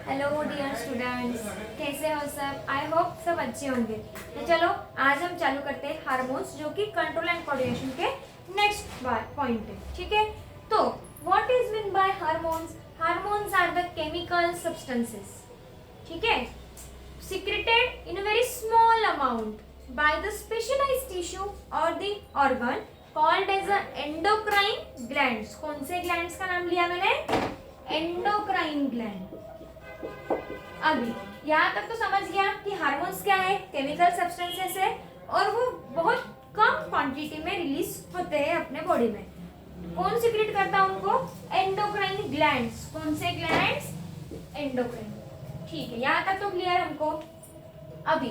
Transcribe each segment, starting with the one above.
Hello dear students, कैसे हो सब? आई होप सब अच्छे होंगे। तो चलो आज हम चालू करते हैं हार्मोन्स, जो कि कंट्रोल एंड कोऑर्डिनेशन के नेक्स्ट पॉइंट है। ठीक है, तो what is mean by hormones? Hormones are the chemical substances, ठीक है, secreted in a very small amount by the specialized tissue or the organ called as a endocrine glands। कौन से glands का नाम लिया मैंने? Endocrine gland. अभी यहाँ तक तो समझ गया कि हार्मोन्स क्या है, केमिकल सब्सटेंसेस है और वो बहुत कम क्वांटिटी में रिलीज होते हैं अपने बॉडी में। कौन सीक्रेट करता है उनको? Endocrine glands. कौन से ग्लैंड्स? एंडोक्राइन। ठीक है, यहाँ तक तो क्लियर हमको। अभी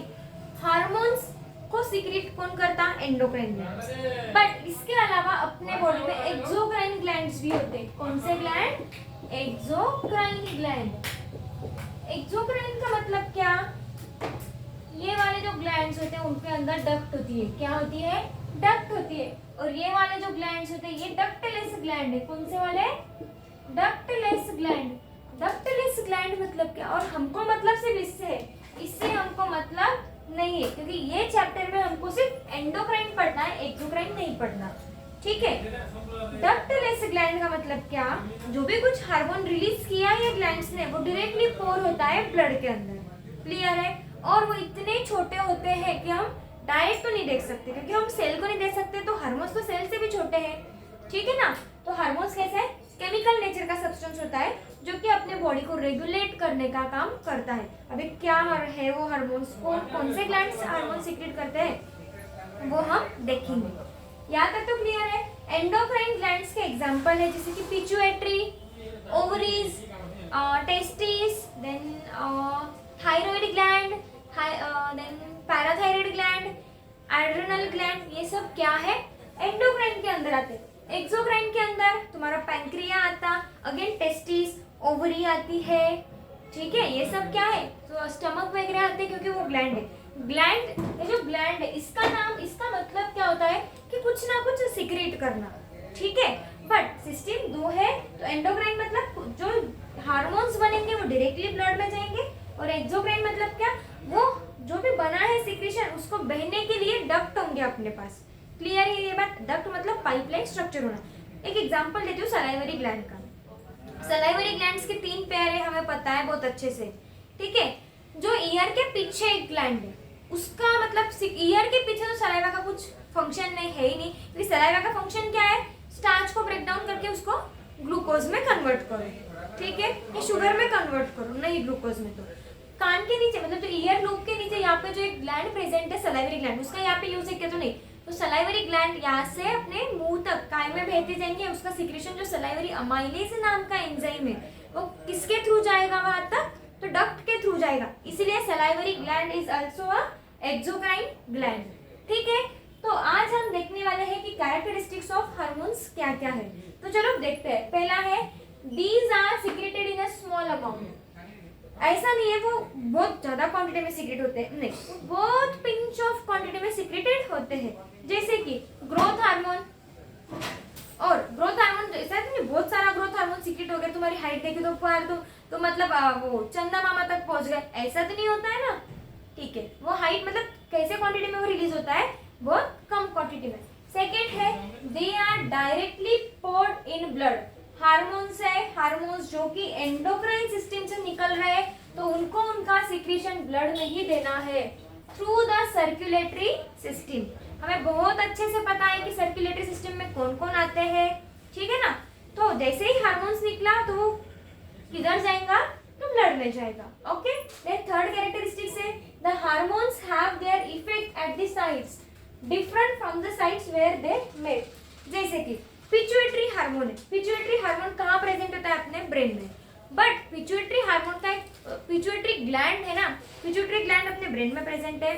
हार्मोन्स को सीक्रेट कौन करता? Endocrine glands. बट इसके अलावा अपने बॉडी में एक्सोक्राइन ग्लैंड्स भी होते हैं। कौन से ग्लैंड? Exocrine gland. एक्सोक्राइन का मतलब क्या? ये वाले जो ग्लैंड्स होते हैं उनके अंदर डक्ट होती है। क्या होती है? डक्ट होती है। और ये वाले जो ग्लैंड्स होते हैं ये डक्टलेस ग्लैंड है। कौन से वाले? Ductless gland. डक्टलेस ग्लैंड मतलब क्या? और हमको मतलब सिर्फ इससे है, इससे हमको मतलब नहीं है, क्योंकि ये चैप्टर में हमको सिर्फ एंडोक्राइन पढ़ना है, एक्सोक्राइन नहीं पढ़ना। ठीक है, डक्टलेस ग्लैंड का मतलब क्या? जो भी कुछ हार्मोन रिलीज किया है ग्लैंड्स ने वो डायरेक्टली पोर होता है ब्लड के अंदर। क्लियर है? और वो इतने छोटे होते हैं कि हम डायरेक्ट तो नहीं देख सकते, क्योंकि हम सेल को नहीं देख सकते, तो हार्मोन्स तो सेल से भी छोटे हैं। ठीक है ना? तो हार्मोन्स कैसे है? केमिकल नेचर का सब्सटेंस होता है जो कि अपने बॉडी को रेगुलेट करने का काम करता है। अभी क्या है वो हार्मोन्स? कौन से ग्लैंड्स हार्मोन सीक्रेट करते हैं वो हम देखेंगे। यहाँ तक तो क्लियर है? एंडोक्राइन ग्लैंड्स के एग्जांपल है जैसे कि pituitary, ovaries, testis, then thyroid gland, then parathyroid gland, adrenal gland. ये सब क्या है? एंडोक्राइन के अंदर आते हैं। एक्सोक्राइन के अंदर तुम्हारा पैंक्रिया आता, अगेन टेस्टिस, ओवरी आती है। ठीक है, ये सब क्या है? तो स्टमक वगैरह आते हैं, क्योंकि वो ग्लैंड है। ग्लैंड, ये जो ग्लैंड है इसका नाम, इसका मतलब क्या होता है कि कुछ ना कुछ सीक्रेट करना। ठीक है, बट सिस्टम दो है। तो एंडोक्राइन मतलब जो हार्मोन्स बनेंगे वो डायरेक्टली ब्लड में जाएंगे, और एक्सोक्राइन मतलब क्या? वो जो भी बना है सीक्रेशन उसको बहने के लिए डक्ट होंगे अपने पास। क्लियर है ये बात? डक्ट मतलब पाइपलाइन स्ट्रक्चर होना। एक एग्जांपल देती हूँ सलाइवरी ग्लैंड का। सलाइवरी ग्लैंड्स के 3 पेयर है, हमें पता है बहुत अच्छे से। ठीक है, जो ईयर के पीछे एक ग्लैंड है उसका मतलब ईयर के पीछे तो सलाइवा का कुछ फंक्शन नहीं है ही नहीं, क्योंकि सलाइवा का फंक्शन क्या है? स्टार्च को ब्रेक डाउन करके उसको ग्लूकोज में कन्वर्ट करो। ठीक है, या शुगर में कन्वर्ट करो, नहीं ग्लूकोज में। तो कान के नीचे मतलब जो ईयर लूप के नीचे यहाँ पे जो एक ग्लैंड प्रेजेंट है सलाइवरी ग्लैंड, उसका यहाँ पे यूज है क्या? तो नहीं। तो सलाइवरी ग्लैंड यहाँ से अपने मुंह तक काय में बहते जाएंगे। उसका सिक्रेशन जो सलाइवरी अमाइलेज नाम का एंजाइम है वो किसके थ्रू जाएगा वहां तक? तो डक्ट के थ्रू जाएगा। इसीलिए salivary gland is also a exocrine gland. ठीक है, तो आज हम देखने वाले हैं कि कैरेक्टरिस्टिक्स ऑफ हार्मोन्स क्या क्या है। तो चलो देखते हैं। पहला है these are secreted in a small amount. ऐसा नहीं है वो बहुत ज्यादा क्वांटिटी में सीक्रेट होते हैं, नहीं, बहुत पिंच ऑफ क्वांटिटी में सीक्रेटेड होते हैं। जैसे कि ग्रोथ हार्मोन, और ग्रोथ हार्मोन ऐसा है नहीं बहुत सारा ग्रोथ हार्मोन सीक्रेट हो गया, तुम्हारी हाइट देखी तो पर तो मतलब वो चंदा मामा तक पहुंच गए, ऐसा तो नहीं होता है ना। ठीक है, वो हाइट मतलब कैसे क्वांटिटी में वो रिलीज होता है? बहुत कम क्वांटिटी में। सेकेंड है they are directly poured in blood. Hormones है, हार्मोन्स जो कि एंडोक्राइन सिस्टम से निकल रहे हैं, तो उनको उनका सिक्रेशन ब्लड में ही देना है थ्रू द सर्कुलेटरी सिस्टम। हमें बहुत अच्छे से पता है कि सर्कुलेटरी सिस्टम में कौन कौन आते हैं। ठीक है ना? तो जैसे ही हार्मोन्स निकला तो वो किधर जाएगा? तो ब्लड में जाएगा। ओके, देन थर्ड कैरेक्टरिस्टिक्स है the hormones have their effect at the sites different from the sites where they met. जैसे कि पिट्यूटरी हार्मोन है। पिट्यूटरी हार्मोन कहाँ प्रेजेंट होता है? अपने ब्रेन में। बट पिट्यूटरी हार्मोन का एक पिट्यूटरी ग्लैंड है ना, पिट्यूटरी ग्लैंड अपने ब्रेन में प्रेजेंट है।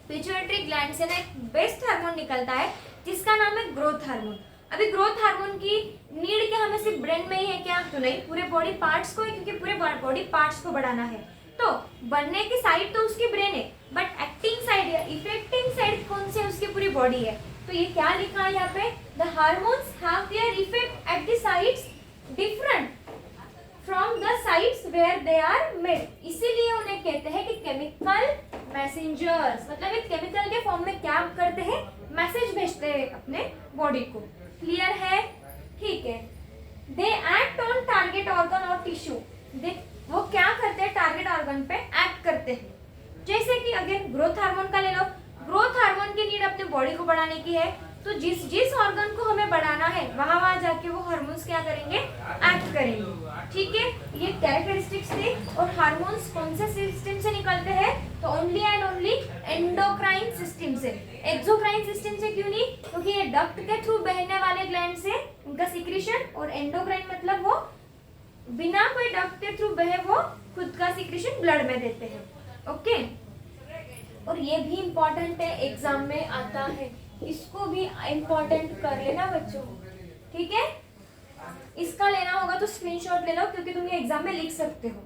पिट्यूटरी ग्लैंड से ना एक बेस्ट हार्मोन निकलता है जिसका नाम है ग्रोथ हार्मोन। अभी ग्रोथ हार्मोन की नीड क्या हमें सिर्फ ब्रेन में ही है क्या? तो नहीं, पूरे बॉडी पार्ट्स को है, क्योंकि पूरे बॉडी पार्ट्स को बढ़ाना है। तो बनने की साइड तो उसकी ब्रेन है, बट एक्टिंग साइड या इफेक्टिंग साइड कौन सी है? उसकी पूरी बॉडी है। तो ये क्या लिखा है यहाँ पे? The hormones have their effect at the sites different where they are made, इसीलिए उन्हें कहते हैं कि केमिकल मैसेंजर्स, मतलब एक केमिकल के फॉर्म में क्या करते हैं, मैसेज भेजते हैं अपने बॉडी को। क्लियर है? ठीक है। They act on target organ और टिश्यू, वो क्या करते हैं, टारगेट ऑर्गन पे एक्ट करते हैं। जैसे कि अगेन ग्रोथ हार्मोन का ले लो, ग्रोथ हार्मोन की नीड अपने बॉडी को बढ़ाने की है, तो जिस जिस ऑर्गन को हमें बढ़ाना है वहां जाके वो हार्मोन्स क्या करेंगे, एक्ट करेंगे। ठीक है, ये कैरेक्टरिस्टिक्स थे। और हार्मोन्स कौन से सिस्टम से निकलते हैं, तो only and only endocrine system से। एक्सोक्राइन सिस्टम से क्यों नहीं, क्योंकि ये डक्ट के थ्रू बहने वाले ग्लैंड से उनका सिक्रीशन, और एंडोक्राइन मतलब वो बिना कोई डक्ट के थ्रू बहे वो खुद का सिक्रीशन ब्लड में देते हैं। ओके, और ये भी इम्पोर्टेंट है, एग्जाम में आता है, इसको भी इम्पोर्टेंट कर लेना बच्चों। ठीक है, इसका लेना होगा तो स्क्रीनशॉट ले लो, क्योंकि तुम ये एग्जाम में लिख सकते हो।